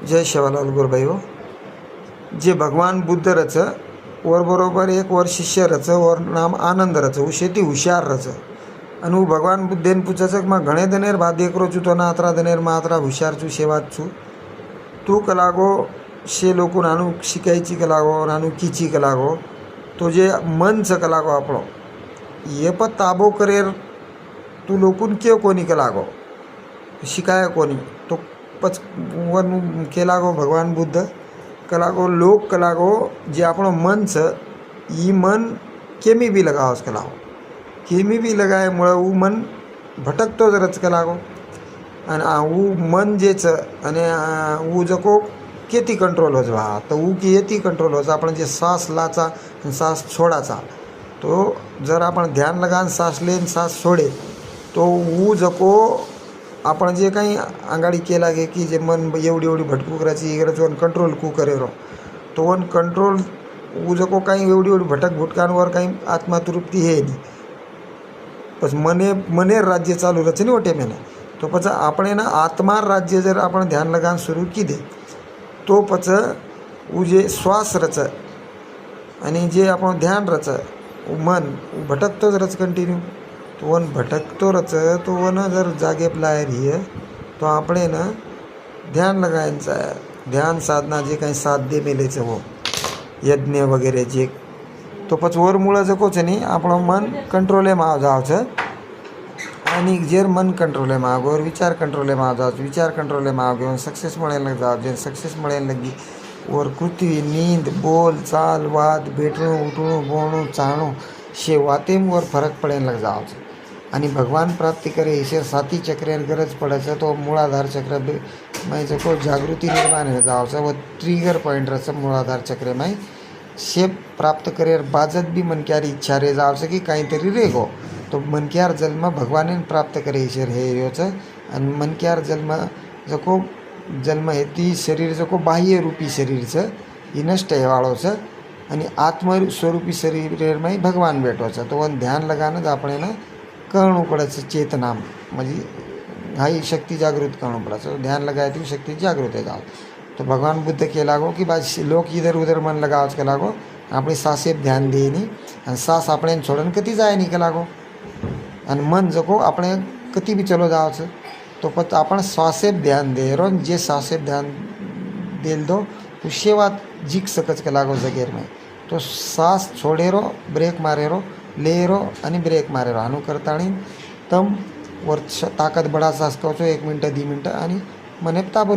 जय शेवालाल गुरुबाई हो. जे भगवान बुद्ध रच वर बरोबर एक वर शिष्य रच वर नाम आनंद रच वो शेती हुशियार रच અને હું ભગવાન બુદ્ધેને પૂછે છે કે માં ઘણે દનેર બાદ એકરો છું તો ના આતરા દનેર માં આતરા હુશિયાર છું સેવા જ છું તું કલાગો શે લોકો નાનું શીખાય છે કલાગો નાનું કીચી કલાગો તો જે મન છે કલાગો આપણો એ પણ તાબો કરે તું લોકોને કેવો કોની કલાગો શીખાય કોની તો પછી વન કેલાગો ભગવાન બુદ્ધ કલાકો લોક કલાકો જે આપણો મન છે એ મન કેમી બી લગાવો છે કલાકો કેમી બી લગાવે મળે હું મન ભટકતો જ રચ કલાકો અને આ હું મન જે છે અને હું જકો કેતી કંટ્રોल हो जा तो वो की येती कंट्रोल हो आपण जे श्वास लाचा आणि श्वास छोडाचा तो जर आपण ध्यान लगान श्वास लेन श्वास छोडे तो वो जको आपण जे काही आंगाडी केला गे की जे मन एवढी एवढी भटकू करायची इकडे वन कंट्रोल कू करे रो तो वन कंट्रोल वो जको काही एवढी एवढी भटक भुटकांवर काही आत्मातृप्ती हे नाही પછી મને રાજ્ય ચાલુ રહે છે ને ઓટે મેને તો પછી આપણે એના આત્મા રાજ્ય જર આપણે ધ્યાન લગાવવાનું શરૂ કીધે તો પછી હું જે શ્વાસ રચે અને જે આપણું ધ્યાન રચે મન ભટકતો જ રચ કન્ટિન્યુ તો વન ભટકતો રચે તો વન જર જાગે પલાય રહીએ તો આપણે એને ધ્યાન લગાવીને ધ્યાન સાધના જે કાંઈ સાધ્ય મેલે છે वो यज्ञ वगैरे जे तो પછી વરમૂળા જકો છે ને આપણો મન કંટ્રોલેમાં જાવ છે અને જેર મન કંટ્રોલેમાં આવ્યો વિચાર કંટ્રોલેમાં જાવ વિચાર કંટ્રોલેમાં આવ્યો સક્સેસ મળે જાવ જે સક્સેસ મળે લગી ઓર કૃતિ નીંદ બોલ ચાલ વાત બેઠવું ઉઠવું બોલવું ચાણું શે વાतेम वर फरक પડે લગ જાવ છે અને ભગવાન પ્રાપ્તિ કરે ઈશ્વર સાથી ચક્રેર ગરજ પડે છે તો મૂળાધાર ચક્ર માં જકો જાગૃતિ નિર્માણ हो जाव છે वो ट्रिगर पॉइंट रहे मूलाधार चक्र में शेप प्राप्त करे बाजत भी मन क्यार इच्छा रे जाव से कि कहीं तरी रेगो तो मन क्यार जल में भगवान प्राप्त करे ईश्वर हे रह्यो छे अने मन क्यार जल में जको जल में हेती शरीर जको बाह्य रूपी शरीर छे ई नष्ट हेवाळो छे अने आत्म स्वरूपी शरीर में भगवान बैठो छे तो वन ध्यान लगाने ज आपणे ने करणुं पड़े छे चेतना म्हणजे हाई शक्ति जागृत करणुं पड़े छे ध्यान लगाए तो शक्ति जागृत हो जाओ तो भगवान बुद्ध के लागो कि बात लोग इधर उधर मन लगाव के लागो अपनी सांसे ध्यान दे नहीं और सांस अपने छोड़न कती जाए नहीं के लागो और मन जको अपने कती भी चलो जाओ से तो पत अपन श्वासे ध्यान दे रो जे सांसे ध्यान दे दो उससे बात जीक सकच के लागो जगेर में तो सांस छोड़े रो ब्रेक मारे रो ले रो आणि ब्रेक मारे रो आनु करता तम वर ताकत बड़ा सांस कहो 1 मिनट 2 मिनट आणि मने ताबो